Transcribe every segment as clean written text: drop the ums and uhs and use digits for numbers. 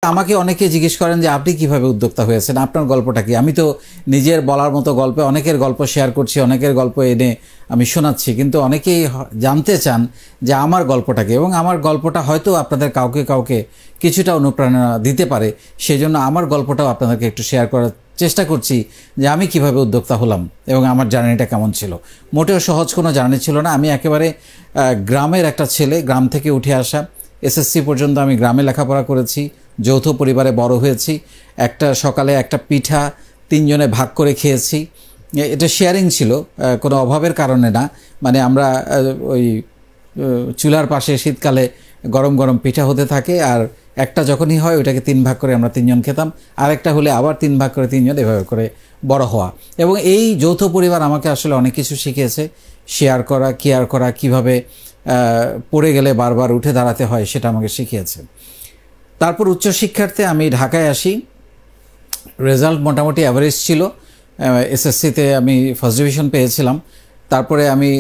আমাকে অনেকে জিজ্ঞেস করেন যে আপনি কিভাবে উদ্যোক্তা হয়েছেন, আপনার গল্পটা কি। আমি তো নিজের বলার মতো গল্পে অনেকের গল্প শেয়ার করছি, অনেকের গল্প এনে আমি শোনাচ্ছি, কিন্তু অনেকেই জানতে চান যে আমার গল্পটা কি, এবং আমার গল্পটা হয়তো আপনাদের কাউকে কাউকে কিছুটা অনুপ্রেরণা দিতে পারে। সেই জন্য আমার গল্পটাও আপনাদেরকে একটু শেয়ার করার চেষ্টা করছি যে আমি কিভাবে উদ্যোক্তা হলাম এবং আমার জার্নিটা কেমন ছিল। মোটেও সহজ কোনো জার্নি ছিল না। আমি একেবারে গ্রামের একটা ছেলে, গ্রাম থেকে উঠে আসা। এসএসসি পর্যন্ত আমি গ্রামে লেখাপড়া করেছি, যৌথ পরিবারে বড় হয়েছি। একটা সকালে একটা পিঠা 3 জনে ভাগ করে খেয়েছি। এটা শেয়ারিং ছিল, কোনো অভাবের কারণে না। মানে আমরা ওই চুলার পাশে শীতকালে গরম গরম পিঠা হতে থাকে, আর একটা যখনই হয় ওইটাকে 3 ভাগ করে আমরা 3 জন খেতাম, আরেকটা হলে আবার 3 ভাগ করে 3 জন, এভাবে করে বড় হওয়া। এবং এই যৌথ পরিবার আমাকে আসলে অনেক কিছু শিখিয়েছে। শেয়ার করা, কেয়ার করা, কীভাবে পড়ে গেলে বারবার উঠে দাঁড়াতে হয় সেটা আমাকে শিখিয়েছে। তারপর উচ্চশিক্ষার্থে আমি ঢাকায় আসি। রেজাল্ট মোটামুটি অ্যাভারেজ ছিল। এসএসসিতে আমি ফার্স্ট ডিভিশন পেয়েছিলাম। তারপরে আমি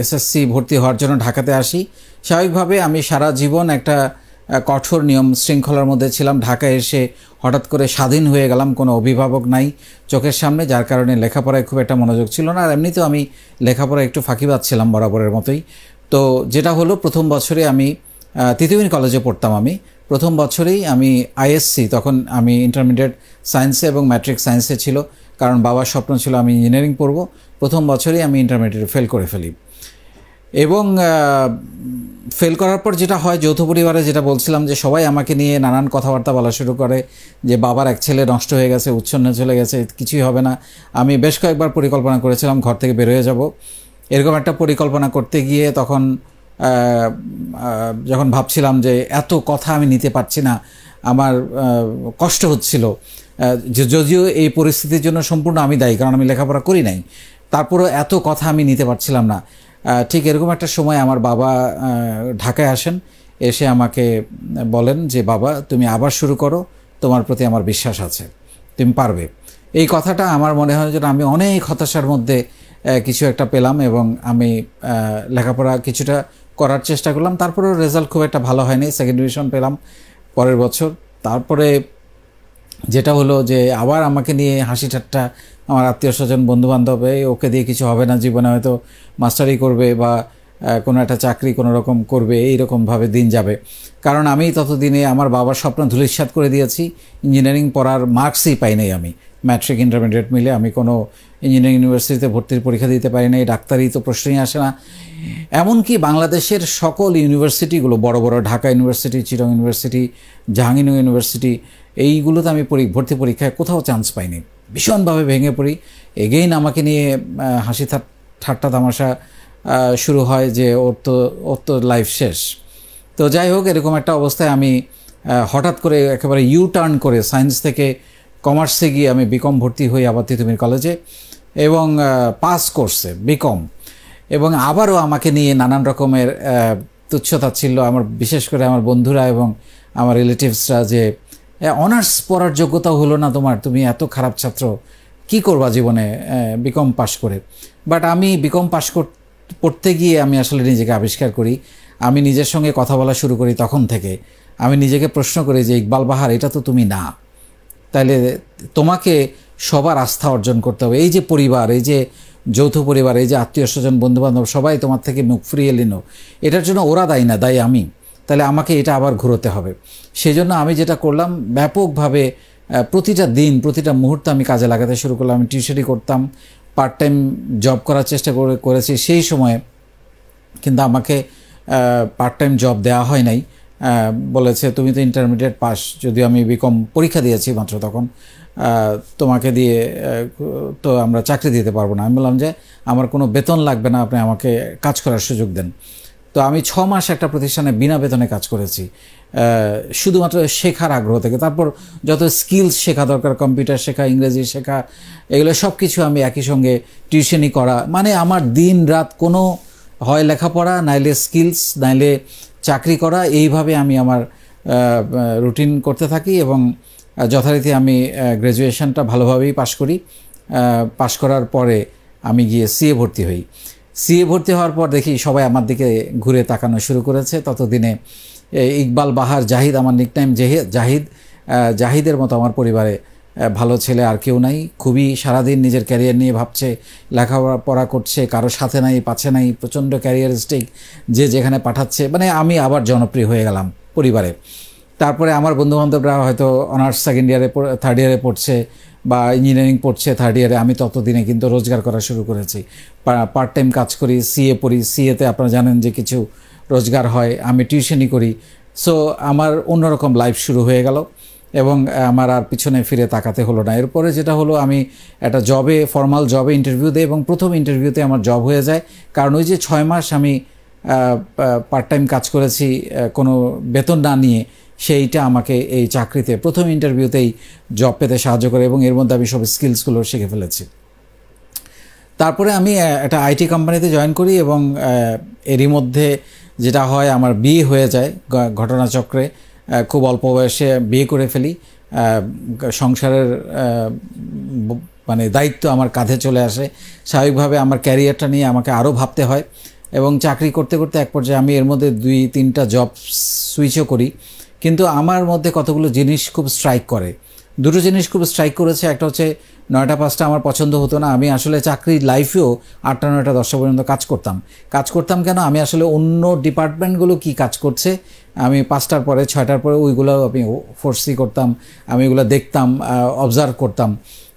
এসএসসি ভর্তি হওয়ার জন্য ঢাকাতে আসি। স্বাভাবিকভাবে আমি সারা জীবন একটা কঠোর নিয়ম শৃঙ্খলার মধ্যে ছিলাম। ঢাকায় এসে হঠাৎ করে স্বাধীন হয়ে গেলাম, কোনো অভিভাবক নাই চোখের সামনে, যার কারণে লেখাপড়ায় খুব একটা মনোযোগ ছিল না। আর এমনিতেও আমি লেখাপড়ায় একটু ফাঁকিবাজ ছিলাম বরাবরের মতোই। তো যেটা হলো, প্রথম বছরে আমি তিতুমির কলেজে পড়তাম। আমি প্রথম বছরেই আমি আইএসসি, তখন আমি ইন্টারমিডিয়েট সায়েন্সে এবং ম্যাট্রিক সায়েন্সে ছিল, কারণ বাবার স্বপ্ন ছিল আমি ইঞ্জিনিয়ারিং পড়ব। প্রথম বছরেই আমি ইন্টারমিডিয়েট ফেল করে ফেলি। এবং ফেল করার পর যেটা হয়, যৌথ পরিবারে যেটা বলছিলাম যে সবাই আমাকে নিয়ে নানান কথাবার্তা বলা শুরু করে যে বাবার এক ছেলে নষ্ট হয়ে গেছে, উচ্ছন্নে চলে গেছে, কিছুই হবে না। আমি বেশ কয়েকবার পরিকল্পনা করেছিলাম ঘর থেকে বের হয়ে যাব। এরকম একটা পরিকল্পনা করতে গিয়ে তখন যখন ভাবছিলাম যে এত কথা আমি নিতে পারছি না, আমার কষ্ট হচ্ছিল, যদিও এই পরিস্থিতির জন্য সম্পূর্ণ আমি দায়ী, কারণ আমি লেখাপড়া করি নাই, তারপরেও এত কথা আমি নিতে পারছিলাম না। ঠিক এরকম একটা সময় আমার বাবা ঢাকায় আসেন, এসে আমাকে বলেন যে বাবা, তুমি আবার শুরু করো, তোমার প্রতি আমার বিশ্বাস আছে, তুমি পারবে। এই কথাটা আমার মনে হয় যেন আমি অনেক হতাশার মধ্যে কিছু একটা পেলাম, এবং আমি লেখাপড়া কিছুটা করার চেষ্টা করলাম। তারপরেও রেজাল্ট খুব একটা ভালো হয়নি, সেকেন্ড ডিভিশন পেলাম পরের বছর। তারপরে যেটা হলো যে আবার আমাকে নিয়ে হাসি ঠাট্টা, আমার আত্মীয় স্বজন বন্ধুবান্ধব, ওকে দিয়ে কিছু হবে না জীবনে, হয়তো মাস্টারি করবে বা কোনো একটা চাকরি কোনো রকম করবে, এইরকমভাবে দিন যাবে। কারণ আমি ততদিনে আমার বাবার স্বপ্ন ধূলিসাৎ করে দিয়েছি। ইঞ্জিনিয়ারিং পড়ার মার্কসই পাই নাই আমি, ম্যাট্রিক ইন্টারমিডিয়েট মিলে আমি কোনো ইঞ্জিনিয়ারিং ইউনিভার্সিটিতে ভর্তির পরীক্ষা দিতে পারি নাই, ডাক্তারি তো প্রশ্নই আসে না। এমনকি বাংলাদেশের সকল ইউনিভার্সিটিগুলো, বড় বড় Dhaka university, Chittagong university, Jahangirnagar university, এইগুলোতে আমি ভর্তি পরীক্ষায় কোথাও চান্স পাইনি। ভীষণভাবে ভেঙে পড়ি। এগেইন আমাকে নিয়ে হাসি ঠাট্টা তামাশা শুরু হয় যে ওর তো লাইফ শেষ। তো যাই হোক, এরকম একটা অবস্থায় আমি হঠাৎ করে একেবারে ইউ টার্ন করে সায়েন্স থেকে কমার্সে গিয়ে আমি বিকম ভর্তি হই আবার তিতুমির কলেজে, এবং পাস কোর্সে বিকম। এবং আবারও আমাকে নিয়ে নানান রকমের তুচ্ছতাচ্ছিল্য, আমার বিশেষ করে আমার বন্ধুরা এবং আমার রিলেটিভসরা, যে অনার্স পড়ার যোগ্যতাও হলো না তোমার, তুমি এত খারাপ ছাত্র, কি করবা জীবনে বিকম পাশ করে। বাট আমি বিকম পাশ পড়তে গিয়ে আমি আসলে নিজেকে আবিষ্কার করি। আমি নিজের সঙ্গে কথা বলা শুরু করি। তখন থেকে আমি নিজেকে প্রশ্ন করি যে ইকবাল বাহার, এটা তো তুমি না, তাইলে তোমাকে সবার আস্থা অর্জন করতে হবে। এই যে পরিবার, এই যে যৌথ পরিবার, এই যে আত্মীয় স্বজন বন্ধুবান্ধব সবাই তোমার থেকে মুখ ফিরিয়ে নিল, এটার জন্য ওরা দায়ী না, দায়ী আমি। তাহলে আমাকে এটা আবার ঘুরোতে হবে। সেই জন্য আমি যেটা করলাম, ব্যাপকভাবে প্রতিটা দিন, প্রতিটা মুহূর্ত আমি কাজে লাগাতে শুরু করলাম। আমি টিউশনি করতাম, পার্ট টাইম জব করার চেষ্টা করেছি। সেই সময়ে কিন্তু আমাকে পার্ট টাইম জব দেওয়া হয় নাই। বলেছে তুমি তো ইন্টারমিডিয়েট পাস, যদিও আমি বিকম পরীক্ষা দিয়েছি মাত্র তখন, তোমাকে দিয়ে তো আমরা চাকরি দিতে পারবো না। আমি বললাম যে আমার কোনো বেতন লাগবে না, আপনি আমাকে কাজ করার সুযোগ দেন। তো আমি 6 মাস একটা প্রতিষ্ঠানে বিনা বেতনে কাজ করেছি, শুধুমাত্র শেখার আগ্রহ থেকে। তারপর যত স্কিলস শেখা দরকার, কম্পিউটার শেখা, ইংরেজি শেখা, এগুলো সব কিছু আমি একই সঙ্গে টিউশনি করা। মানে আমার দিন রাত কোনো হয় লেখাপড়া, নাইলে স্কিলস, নাইলে চাকরি করা, এইভাবে আমি আমার রুটিন করতে থাকি। এবং যথারীতি আমি গ্র্যাজুয়েশনটা ভালোভাবেই পাশ করি। পাশ করার পরে আমি গিয়ে সিএ ভর্তি হই। সিএ ভর্তি হওয়ার পর দেখি সবাই আমার দিকে ঘুরে তাকানো শুরু করেছে। ততদিনে ইকবাল, বাহার, জাহিদ, আমার নিকনেম জাহিদ, জাহিদের মতো আমার পরিবারে ভালো ছেলে আর কেউ নাই। খুবই সারাদিন নিজের ক্যারিয়ার নিয়ে ভাবছে, লেখাপড়া করছে, কারো সাথে নাই পাচ্ছে নাই, প্রচণ্ড ক্যারিয়ারিস্টিক, যে যেখানে পাঠাচ্ছে। মানে আমি আবার জনপ্রিয় হয়ে গেলাম পরিবারে। তারপরে আমার বন্ধুবান্ধবরা হয়তো অনার্স সেকেন্ড ইয়ারে, থার্ড ইয়ারে পড়ছে বা ইঞ্জিনিয়ারিং পড়ছে থার্ড ইয়ারে, আমি ততদিনে কিন্তু রোজগার করা শুরু করেছি। পার্ট টাইম কাজ করি, সিএ পড়ি, সিএতে আপনারা জানেন যে কিছু রোজগার হয়, আমি টিউশনই করি। সো আমার অন্যরকম লাইফ শুরু হয়ে গেল এবং আমার আর পিছনে ফিরে তাকাতে হলো না। এরপরে যেটা হলো, আমি একটা জবে, ফর্মাল জবে ইন্টারভিউ দিই এবং প্রথম ইন্টারভিউতে আমার জব হয়ে যায়। কারণ ওই যে 6 মাস আমি পার্ট টাইম কাজ করেছি কোনো বেতন না নিয়ে, সেইটা আমাকে এই চাকরিতে প্রথম ইন্টারভিউতেই জব পেতে সাহায্য করে এবং এর মধ্যে আমি সব স্কিলসগুলো শিখে ফেলেছি। তারপরে আমি একটা আইটি কোম্পানিতে জয়েন করি এবং এরই মধ্যে যেটা হয়, আমার বিয়ে হয়ে যায় ঘটনাচক্রে। খুব অল্প বয়সে বিয়ে করে ফেলি, সংসারের মানে দায়িত্ব আমার কাঁধে চলে আসে। স্বাভাবিকভাবে আমার ক্যারিয়ারটা নিয়ে আমাকে আরও ভাবতে হয় এবং চাকরি করতে করতে এক পর্যায়ে আমি এর মধ্যে 2-3টা জব সুইচও করি। কিন্তু আমার মধ্যে কতগুলো জিনিস খুব স্ট্রাইক করে। দুটো জিনিস খুব স্ট্রাইক করেছে। একটা হচ্ছে 9টা-5টা আমার পছন্দ হতো না। আমি আসলে চাকরির লাইফেও 8টা, 9টা, 10টা পর্যন্ত কাজ করতাম কেন, আমি আসলে অন্য ডিপার্টমেন্টগুলো কি কাজ করছে, আমি 5টার পরে 6টার পরে ওইগুলো আমি ফোর্সি করতাম, আমি ওইগুলো দেখতাম, অবজার্ভ করতাম।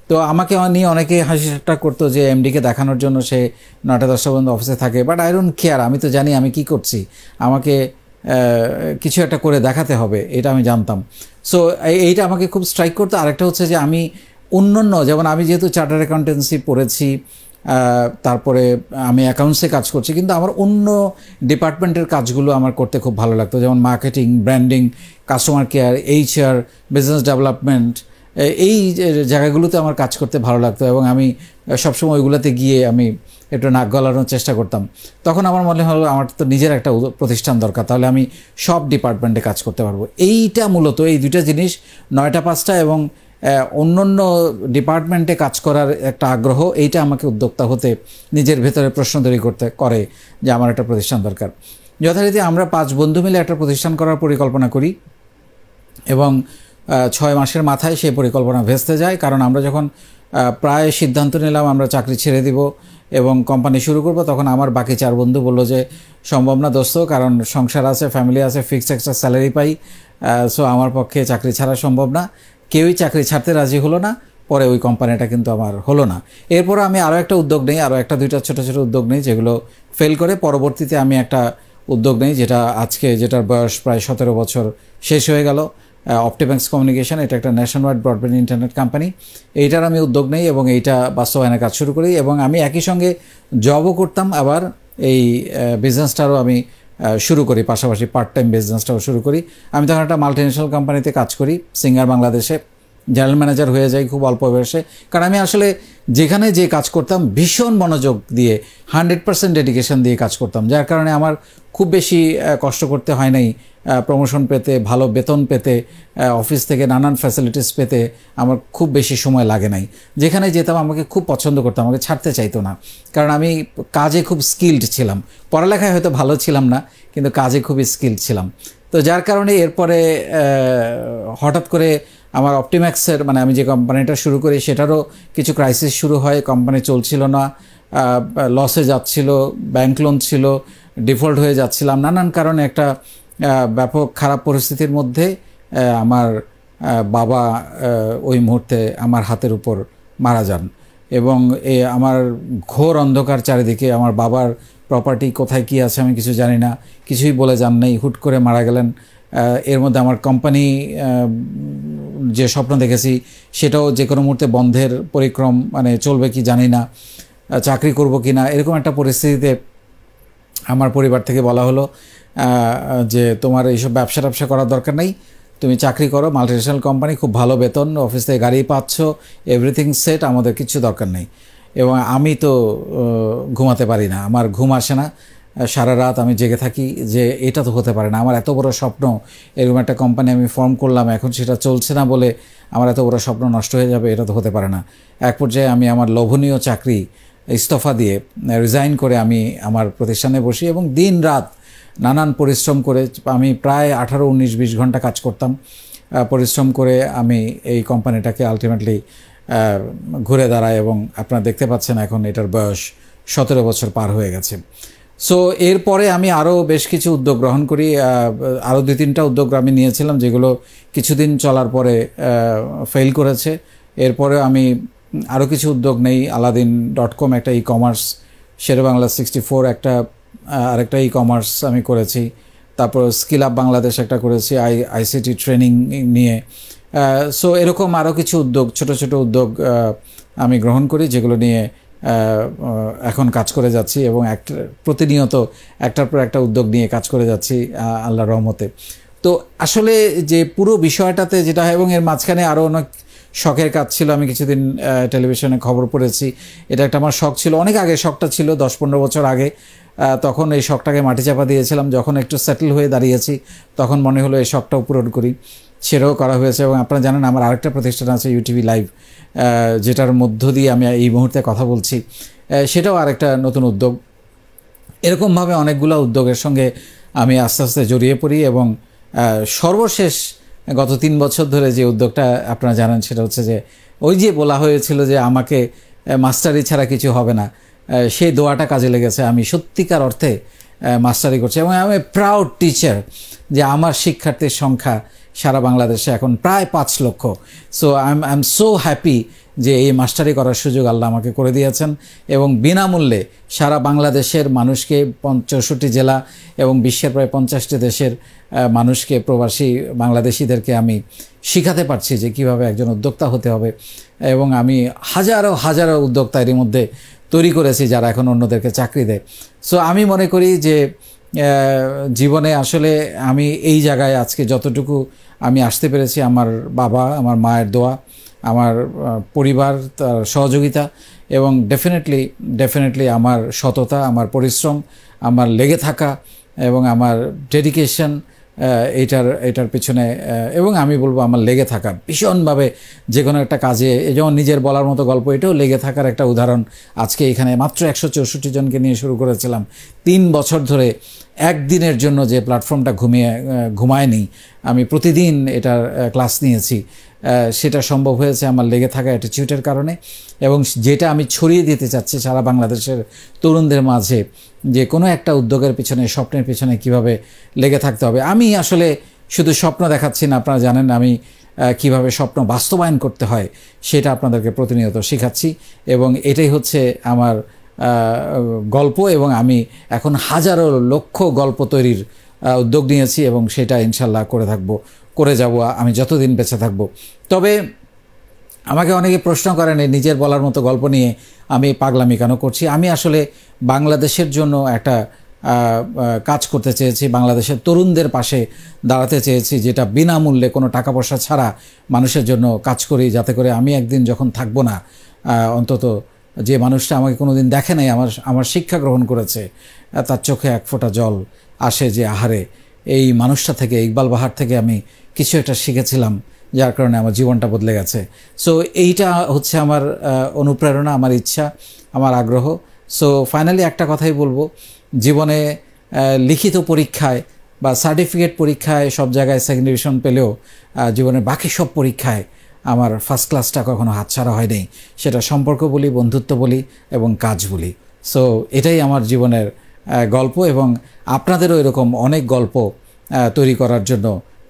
তো আমাকে নিয়ে অনেকে হাসি ঠাট্টা করতো যে এমডিকে দেখানোর জন্য সে 9টা-10টা পর্যন্ত অফিসে থাকে। বাট আই ডোন্ট কেয়ার, আমি তো জানি আমি কি করছি, আমাকে কিছু একটা করে দেখাতে হবে, এটা আমি জানতাম। সো এইটা আমাকে খুব স্ট্রাইক করতো। আরেকটা হচ্ছে যে আমি অন্যান্য, যেমন আমি যেহেতু চার্টার্ড অ্যাকাউন্টেন্সি পড়েছি, তারপরে আমি অ্যাকাউন্টসে কাজ করছি, কিন্তু আমার অন্য ডিপার্টমেন্টের কাজগুলো আমার করতে খুব ভালো লাগতো, যেমন marketing, branding, customer care, HR, business development, এই জায়গাগুলোতে আমার কাজ করতে ভালো লাগতো এবং আমি সবসময় ওইগুলোতে গিয়ে আমি একটু নাক গলানোর চেষ্টা করতাম। তখন আমার মনে হলো আমার তো নিজের একটা প্রতিষ্ঠান দরকার, তাহলে আমি সব ডিপার্টমেন্টে কাজ করতে পারবো। এইটা মূলত এই দুইটা জিনিস, 9টা-5টা এবং অন্য ডিপার্টমেন্টে কাজ করার একটা আগ্রহ, এইটা আমাকে উদ্যোক্তা হতে নিজের ভেতরে প্রশ্ন তৈরি করে যে আমার একটা প্রতিষ্ঠান দরকার। যথারীতি আমরা 5 বন্ধু মিলে একটা প্রতিষ্ঠান করার পরিকল্পনা করি এবং 6 মাসের মাথায় সেই পরিকল্পনা ভেস্তে যায়। কারণ আমরা যখন প্রায় সিদ্ধান্ত নিলাম আমরা চাকরি ছেড়ে দিব এবং কোম্পানি শুরু করব, তখন আমার বাকি 4 বন্ধু বলল যে সম্ভব না দোস্ত, কারণ সংসার আছে, ফ্যামিলি আছে, ফিক্সড একটা স্যালারি পাই, সো আমার পক্ষে চাকরি ছাড়া সম্ভব না। কেউই চাকরি ছাড়তে রাজি হলো না। পরে ওই কোম্পানিটা কিন্তু আমার হলো না। এরপর আমি আরও একটা উদ্যোগ নেই, আরও 1-2টা ছোটো ছোটো উদ্যোগ নেই, যেগুলো ফেল করে। পরবর্তীতে আমি একটা উদ্যোগ নেই যেটার বয়স প্রায় 17 বছর শেষ হয়ে গেল, অপটিম্যাক্স কমিউনিকেশন। এটা একটা ন্যাশনাল ব্রডব্যান্ড ইন্টারনেট কোম্পানি। এইটার আমি উদ্যোগ নেই এবং এইটা বাস্তবায়নের কাজ শুরু করি এবং আমি একই সঙ্গে জবও করতাম, আবার এই বিজনেসটারও আমি শুরু করি, পাশাপাশি পার্ট টাইম বিজনেসটাও শুরু করি। আমি তখন একটা মাল্টিন্যাশনাল কোম্পানিতে কাজ করি, সিঙ্গার বাংলাদেশে জেনারেল ম্যানেজার হয়ে যাই খুব অল্প বয়সে। কারণ আমি আসলে যেখানে যে কাজ করতাম ভীষণ মনোযোগ দিয়ে 100% ডেডিকেশন দিয়ে কাজ করতাম, যার কারণে আমার খুব বেশি কষ্ট করতে হয় নাই প্রমোশন পেতে, ভালো বেতন পেতে, অফিস থেকে নানান ফ্যাসিলিটিস পেতে আমার খুব বেশি সময় লাগে নাই। যেখানে যেতাম আমাকে খুব পছন্দ করতাম, আমাকে ছাড়তে চাইতো না, কারণ আমি কাজে খুব স্কিলড ছিলাম। পড়ালেখায় হয়তো ভালো ছিলাম না, কিন্তু কাজে খুবই স্কিলড ছিলাম। তো যার কারণে এরপরে হঠাৎ করে আমার অপটিম্যাক্সের, মানে আমি যে কোম্পানিটা শুরু করি সেটারও কিছু ক্রাইসিস শুরু হয়। কোম্পানি চলছিল না, লসে যাচ্ছিল, ব্যাংক লোন ছিল, ডিফল্ট হয়ে যাচ্ছিলাম, নানান কারণে একটা ব্যাপক খারাপ পরিস্থিতির মধ্যে আমার বাবা ওই মুহূর্তে আমার হাতের উপর মারা যান এবং আমার ঘোর অন্ধকার চারিদিকে। আমার বাবার প্রপার্টি কোথায় কী আছে আমি কিছু জানি না, কিছুই বলে যান নেই, হুট করে মারা গেলেন। এর মধ্যে আমার কোম্পানি যে স্বপ্ন দেখেছি সেটাও যে কোনো মুহূর্তে বন্ধের পরিক্রম, মানে চলবে কি জানি না, চাকরি করব কি না, এরকম একটা পরিস্থিতিতে আমার পরিবার থেকে বলা হলো যে তোমার এইসব ব্যবসা করার দরকার নেই, তুমি চাকরি করো, মাল্টিন্যাশনাল কোম্পানি, খুব ভালো বেতন, অফিস থেকে গাড়ি পাচ্ছ, এভরিথিং সেট, আমাদের কিছু দরকার নেই। এবং আমি তো ঘুমাতে পারি না, আমার ঘুম আসে না, সারা রাত আমি জেগে থাকি যে এটা তো হতে পারে না, আমার এত বড় স্বপ্ন, এরকম একটা কোম্পানি আমি ফর্ম করলাম, এখন সেটা চলছে না বলে আমার এত বড় স্বপ্ন নষ্ট হয়ে যাবে, এটা তো হতে পারে না। এক পর্যায়ে আমি আমার লোভনীয় চাকরি ইস্তফা দিয়ে রিজাইন করে আমি আমার প্রতিষ্ঠানে বসি এবং দিন রাত নানান পরিশ্রম করে আমি প্রায় 18, 19, 20 ঘন্টা কাজ করতাম। পরিশ্রম করে আমি এই কোম্পানিটাকে আলটিমেটলি ঘুরে দাঁড়ায় এবং আপনারা দেখতে পাচ্ছেন এখন এটার বয়স 17 বছর পার হয়ে গেছে। সো এরপরে আমি আরও বেশ কিছু উদ্যোগ গ্রহণ করি। আরও 2-3টা উদ্যোগ আমি নিয়েছিলাম যেগুলো কিছুদিন চলার পরে ফেল করেছে। এরপরে আমি আরও কিছু উদ্যোগ নেই। Aladdin.com একটা ই-কমার্স, শেরেবাংলা 64 আরেকটা ই-কমার্স আমি করেছি। তারপর স্কিল আপ বাংলাদেশ একটা করেছি আইসিটি ট্রেনিং নিয়ে। সো এরকম আরও কিছু উদ্যোগ, ছোট ছোট উদ্যোগ আমি গ্রহণ করি যেগুলো নিয়ে এখন কাজ করে যাচ্ছি এবং প্রতিনিয়ত একটার পর একটা উদ্যোগ নিয়ে কাজ করে যাচ্ছি আল্লাহর রহমতে। তো আসলে যে পুরো বিষয়টাতে যেটা, এবং এর মাঝখানে আরও অনেক শখের কাজ ছিল। আমি কিছুদিন টেলিভিশনে খবর পড়েছি, এটা একটা আমার শখ ছিল, অনেক আগে শখটা ছিল, 10-15 বছর আগে। তখন এই শখটাকে মাটি চাপা দিয়েছিলাম। যখন একটু সেটেল হয়ে দাঁড়িয়েছি তখন মনে হলো এই শখটাও পূরণ করি, সেটাও করা হয়েছে। এবং আপনারা জানেন আমার আরেকটা প্রতিষ্ঠান আছে ইউটিভি লাইভ, যেটার মধ্য দিয়ে আমি এই মুহূর্তে কথা বলছি, সেটাও আরেকটা নতুন উদ্যোগ। এরকমভাবে অনেকগুলো উদ্যোগের সঙ্গে আমি আস্তে আস্তে জড়িয়ে পড়ি এবং সর্বশেষ গত 3 বছর ধরে যে উদ্যোগটা আপনারা জানেন সেটা হচ্ছে যে ওই যে বলা হয়েছিল যে আমাকে মাস্টারি ছাড়া কিছু হবে না, সেই দোয়াটা কাজে লেগেছে। আমি সত্যিকার অর্থে মাস্টারি করছি এবং আমি প্রাউড টিচার যে আমার শিক্ষার্থীর সংখ্যা সারা বাংলাদেশে এখন প্রায় 5 লক্ষ। So I am so happy যে এই মাস্টারি করার সুযোগ আল্লাহ আমাকে করে দিয়েছেন এবং বিনামূল্যে সারা বাংলাদেশের মানুষকে 64 জেলা এবং বিশ্বের প্রায় 50টি দেশের মানুষকে, প্রবাসী বাংলাদেশিদেরকে আমি শিখাতে পারছি যে কিভাবে একজন উদ্যোক্তা হতে হবে। এবং আমি হাজারো হাজারো উদ্যোক্তা এর মধ্যে তৈরি করেছি যারা এখন অন্যদেরকে চাকরি দেয়। সো আমি মনে করি যে জীবনে আসলে আমি এই জায়গায় আজকে যতটুকু আমি আসতে পেরেছি আমার বাবা, আমার মায়ের দোয়া, আমার পরিবার তার সহযোগিতা এবং ডেফিনেটলি আমার সততা, আমার পরিশ্রম, আমার লেগে থাকা এবং আমার ডেডিকেশন এটার পিছনে, এবং আমি বলবো আমার লেগে থাকা ভীষণভাবে যে কোনো একটা কাজে, যেমন নিজের বলার মতো গল্প, এটাও লেগে থাকার একটা উদাহরণ। আজকে এখানে মাত্র 164 জনকে নিয়ে শুরু করেছিলাম, 3 বছর ধরে একদিনের জন্য যে প্ল্যাটফর্মটা ঘুমায়নি, আমি প্রতিদিন এটার ক্লাস নিয়েছি। সেটা সম্ভব হয়েছে আমার লেগে থাকা অ্যাটিটিউডের কারণে এবং যেটা আমি ছড়িয়ে দিতে চাচ্ছি সারা বাংলাদেশের তরুণদের মাঝে, যে কোনো একটা উদ্যোগের পিছনে, স্বপ্নের পিছনে কিভাবে লেগে থাকতে হবে। আমি আসলে শুধু স্বপ্ন দেখাচ্ছি না, আপনারা জানেন আমি কিভাবে স্বপ্ন বাস্তবায়ন করতে হয় সেটা আপনাদেরকে প্রতিনিয়ত শেখাচ্ছি এবং এটাই হচ্ছে আমার গল্প। এবং আমি এখন হাজারো লক্ষ গল্প তৈরির উদ্যোগ নিয়েছি এবং সেটা ইনশাল্লাহ করে যাব আমি যতদিন বেঁচে থাকব। তবে আমাকে অনেকে প্রশ্ন করেন নিজের বলার মতো গল্প নিয়ে আমি পাগলামি কেন করছি। আমি আসলে বাংলাদেশের জন্য একটা কাজ করতে চেয়েছি, বাংলাদেশের তরুণদের পাশে দাঁড়াতে চেয়েছি, যেটা বিনামূল্যে কোনো টাকা পয়সা ছাড়া মানুষের জন্য কাজ করি, যাতে করে আমি একদিন যখন থাকবো না, অন্তত যে মানুষটা আমাকে কোনোদিন দেখে নাই, আমার শিক্ষা গ্রহণ করেছে, তার চোখে এক ফোঁটা জল আসে যে আহারে এই মানুষটা থেকে, ইকবাল বাহার থেকে আমি কিছু একটা শিখেছিলাম, যার কারণে আমার জীবনটা বদলে গেছে। সো এইটা হচ্ছে আমার অনুপ্রেরণা, আমার ইচ্ছা, আমার আগ্রহ। সো ফাইনালি একটা কথাই বলবো, জীবনে লিখিত পরীক্ষায় বা সার্টিফিকেট পরীক্ষায় সব জায়গায় সেকেন্ড ডিভিশন পেলেও জীবনের বাকি সব পরীক্ষায় আমার ফার্স্ট ক্লাসটা কখনো হাতছাড়া হয়নি। সেটা সম্পর্ক বলি, বন্ধুত্ব বলি এবং কাজ বলি। সো এটাই আমার জীবনের গল্প এবং আপনাদেরও এরকম অনেক গল্প তৈরি করার জন্য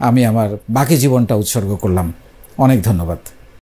আমি আমার বাকি জীবনটা উৎসর্গ করলাম। অনেক ধন্যবাদ।